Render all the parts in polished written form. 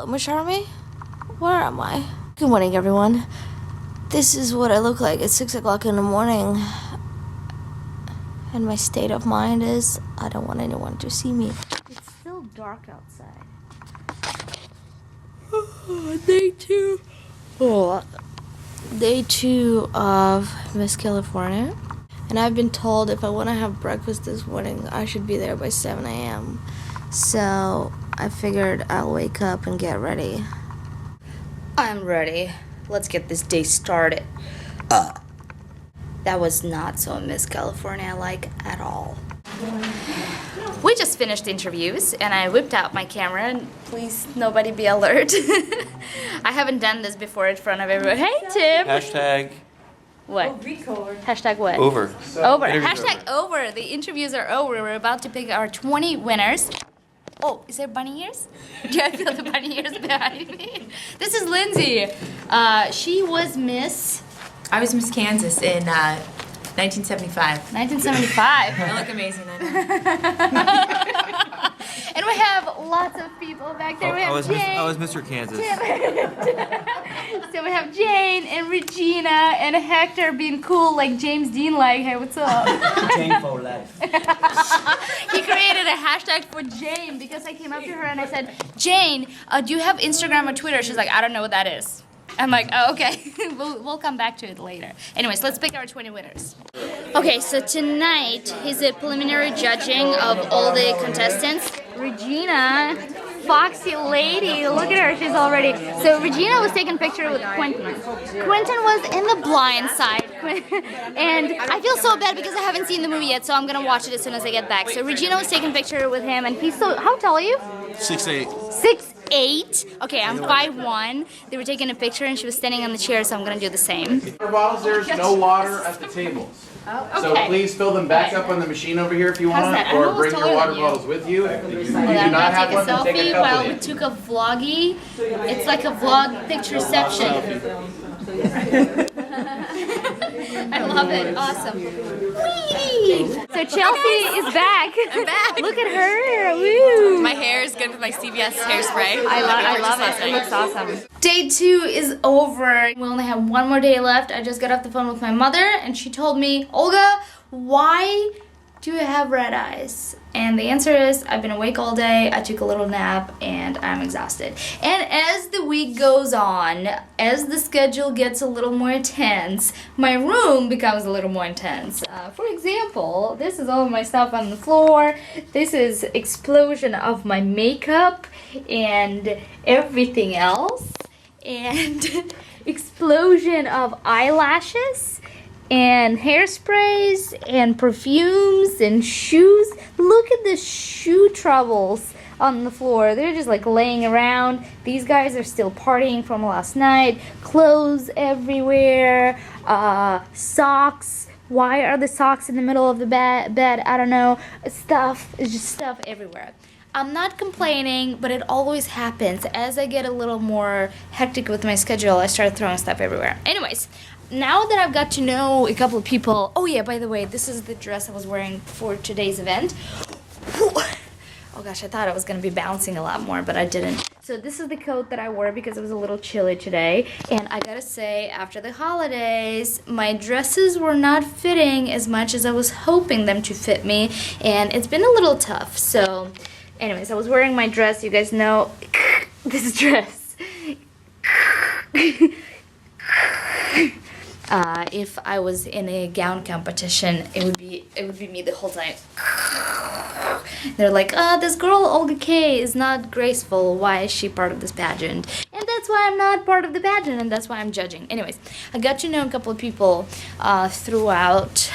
Hello, MOOSH Army. Where am I? Good morning, everyone. This is what I look like at 6 o'clock in the morning. And my state of mind is, I don't want anyone to see me. It's still dark outside. Day two of Miss California. And I've been told if I want to have breakfast this morning, I should be there by 7 a.m. So I figured I'll wake up and get ready. I'm ready. Let's get this day started. That was not so Miss California-like at all. We just finished interviews and I whipped out my camera and please nobody be alert. I haven't done this before in front of everyone. Hey Tim! Hashtag what? Hashtag what? over. Over. Hashtag over. The interviews are over. We're about to pick our 20 winners. Oh, is there bunny ears? Yeah, I feel the bunny ears behind me. This is Lindsay. She was Miss... I was Miss Kansas in 1975. 1975. I look amazing, I know. And we have lots of people back there. We have Jane. I was Mr. Kansas. So we have Jane and Regina and Hector being cool like James Dean like, hey, what's up? Jane for life. He created a hashtag for Jane because I came up to her and I said, Jane, do you have Instagram or Twitter? She's like, I don't know what that is. I'm like, oh, okay. we'll come back to it later. Anyways, let's pick our 20 winners. Okay, so tonight is a preliminary judging of all the contestants. Regina, foxy lady, look at her, she's already... So Regina was taking a picture with Quentin. Quentin was in the blind side. And I feel so bad because I haven't seen the movie yet, so I'm gonna watch it as soon as I get back. So Regina was taking a picture with him, and he's so... How tall are you? 6'8". 6'8". Okay, I'm 5'1". They were taking a picture and she was standing on the chair, so I'm gonna do the same. Water bottles, there's no water at the tables. Oh, so please fill them back up on the machine over here if you want, that? or bring your water bottles with you. If you do not have one, then take a selfie couple while with we you. took a vloggy. It's like a vlog pictureception. I love it. Awesome. Whee! So Chelsea is back. I'm back. Look at her. Woo! My hair is good with my CVS hairspray. I love it. It looks awesome. Day 2 is over. We only have one more day left. I just got off the phone with my mother and she told me, Olga, why do you have red eyes? And the answer is, I've been awake all day, I took a little nap, and I'm exhausted. And as the week goes on, as the schedule gets a little more intense, my room becomes a little more intense. For example, this is all of my stuff on the floor. This is explosion of my makeup and everything else. And explosion of eyelashes and hairsprays and perfumes and shoes. Look at the shoe troubles on the floor. They're just like laying around. These guys are still partying from last night. Clothes everywhere. Socks. Why are the socks in the middle of the bed? I don't know. Stuff. It's just stuff everywhere. I'm not complaining, but it always happens. As I get a little more hectic with my schedule, I start throwing stuff everywhere. Anyways, now that I've got to know a couple of people... Oh yeah, by the way, this is the dress I was wearing for today's event. Oh gosh, I thought I was going to be bouncing a lot more, but I didn't. So this is the coat that I wore because it was a little chilly today. And I gotta say, after the holidays, my dresses were not fitting as much as I was hoping them to fit me. And it's been a little tough, so... Anyways, I was wearing my dress. You guys know this dress. If I was in a gown competition, it would be me the whole time. They're like, this girl OlgaKay is not graceful. Why is she part of this pageant? And that's why I'm not part of the pageant, and that's why I'm judging. Anyways, I got to know a couple of people throughout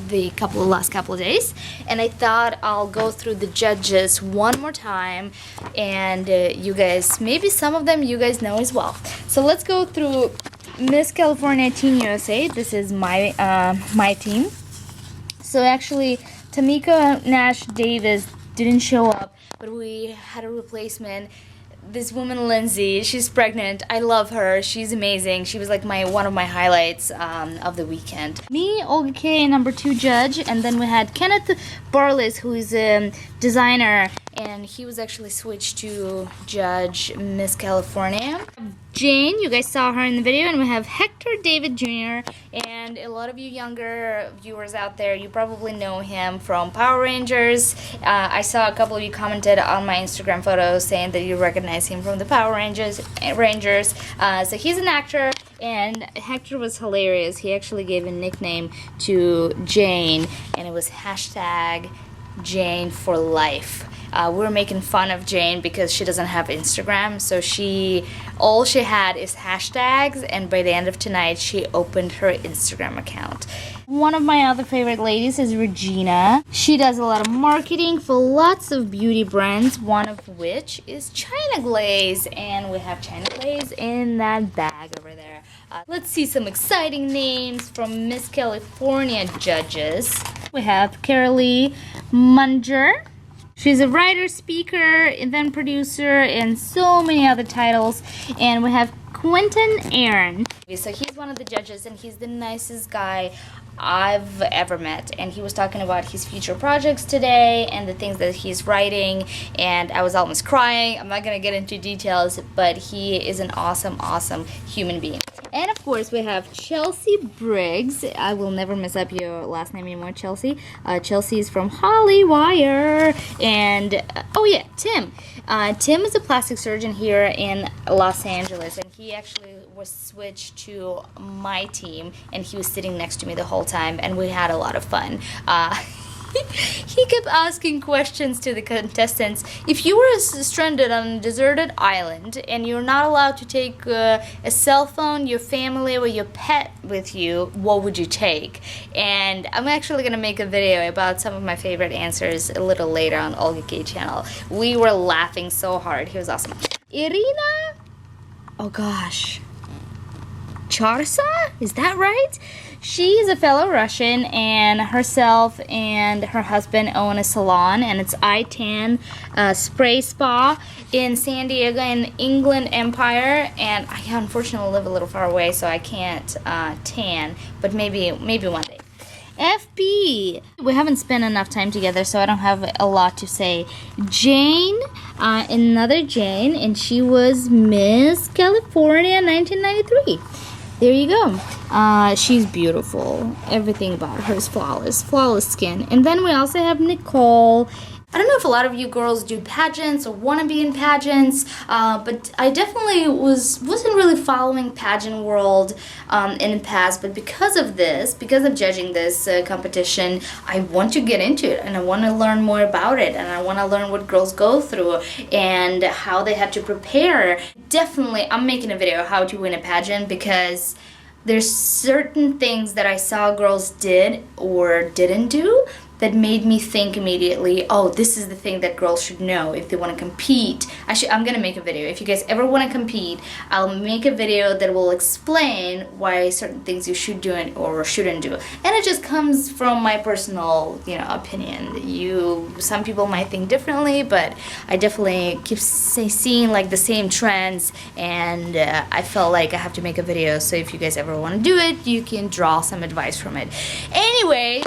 the last couple of days, and I thought I'll go through the judges one more time, and you guys, maybe some of them you guys know as well. So let's go through Miss California Teen USA. This is my my team. So actually, Tamika Nash Davis didn't show up, but we had a replacement. This woman, Lindsay, she's pregnant. I love her. She's amazing. She was like one of my highlights of the weekend. Me, OlgaKay, number 2 judge, and then we had Kenneth Barlis, who is a designer, and he was actually switched to judge Miss California. Jane, you guys saw her in the video, and we have Hector David Jr. And a lot of you younger viewers out there, you probably know him from Power Rangers. I saw a couple of you commented on my Instagram photos saying that you recognize him from the Power Rangers. So he's an actor, and Hector was hilarious. He actually gave a nickname to Jane, and it was hashtag Jane for life. We were making fun of Jane because she doesn't have Instagram, so all she had is hashtags, and by the end of tonight she opened her Instagram account. One of my other favorite ladies is Regina. She does a lot of marketing for lots of beauty brands, one of which is China Glaze, and we have China Glaze in that bag over there. Let's see some exciting names from Miss California judges. We have Carolee Munger. She's a writer, speaker, event producer, and so many other titles. And we have Quentin Aaron. So he's one of the judges, and he's the nicest guy I've ever met. And he was talking about his future projects today and the things that he's writing, and I was almost crying. I'm not gonna get into details, but he is an awesome, awesome human being. And of course we have Chelsea Briggs. I will never mess up your last name anymore, Chelsea. Chelsea is from Hollywire. And oh yeah, Tim. Tim is a plastic surgeon here in Los Angeles, and he actually was switched to my team, and he was sitting next to me the whole time, and we had a lot of fun. He kept asking questions to the contestants. If you were stranded on a deserted island and you're not allowed to take a cell phone, your family, or your pet with you, what would you take? And I'm actually going to make a video about some of my favorite answers a little later on OlgaKay channel. We were laughing so hard. He was awesome. Irina? Oh gosh. Charsa? Is that right? She's a fellow Russian, and herself and her husband own a salon, and it's I-Tan Spray Spa in San Diego in England Empire. And I unfortunately live a little far away, so I can't tan, but maybe one day. FP. We haven't spent enough time together, so I don't have a lot to say. Jane, another Jane, and she was Miss California 1993. There you go. She's beautiful. Everything about her is flawless. Flawless skin. And then we also have Nicole. I don't know if a lot of you girls do pageants or want to be in pageants, but I definitely wasn't really following pageant world in the past. But because of judging this competition, I want to get into it, and I want to learn more about it, and I want to learn what girls go through and how they had to prepare. Definitely, I'm making a video how to win a pageant, because there's certain things that I saw girls did or didn't do that made me think immediately, oh, this is the thing that girls should know if they want to compete. I'm gonna make a video. If you guys ever want to compete, I'll make a video that will explain why certain things you should do or shouldn't do. And it just comes from my personal, opinion. Some people might think differently, but I definitely keep seeing like the same trends, and I felt like I have to make a video. So if you guys ever want to do it, you can draw some advice from it. Anyways,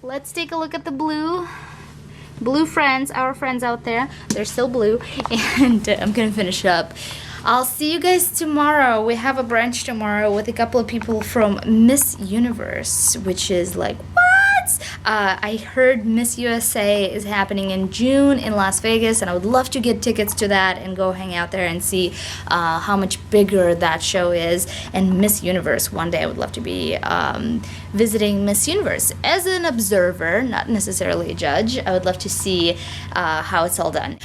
let's take a look at the blue friends, our friends out there. They're still blue, and I'm gonna finish up. I'll see you guys tomorrow. We have a brunch tomorrow with a couple of people from Miss Universe, which is like, what? I heard Miss USA is happening in June in Las Vegas, and I would love to get tickets to that and go hang out there and see how much bigger that show is. And Miss Universe, one day I would love to be visiting Miss Universe as an observer, not necessarily a judge. I would love to see how it's all done.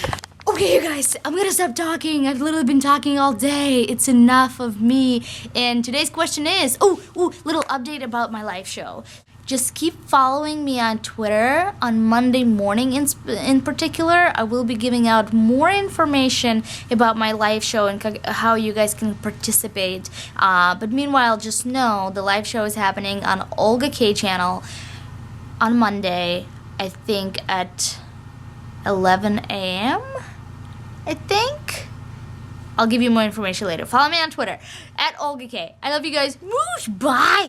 Okay, you guys, I'm gonna stop talking. I've literally been talking all day. It's enough of me. And today's question is, little update about my live show. Just keep following me on Twitter on Monday morning in particular. I will be giving out more information about my live show and how you guys can participate. But meanwhile, just know the live show is happening on OlgaKay channel on Monday, I think at 11 a.m. I think. I'll give you more information later. Follow me on Twitter at OlgaKay. I love you guys. Moosh, bye!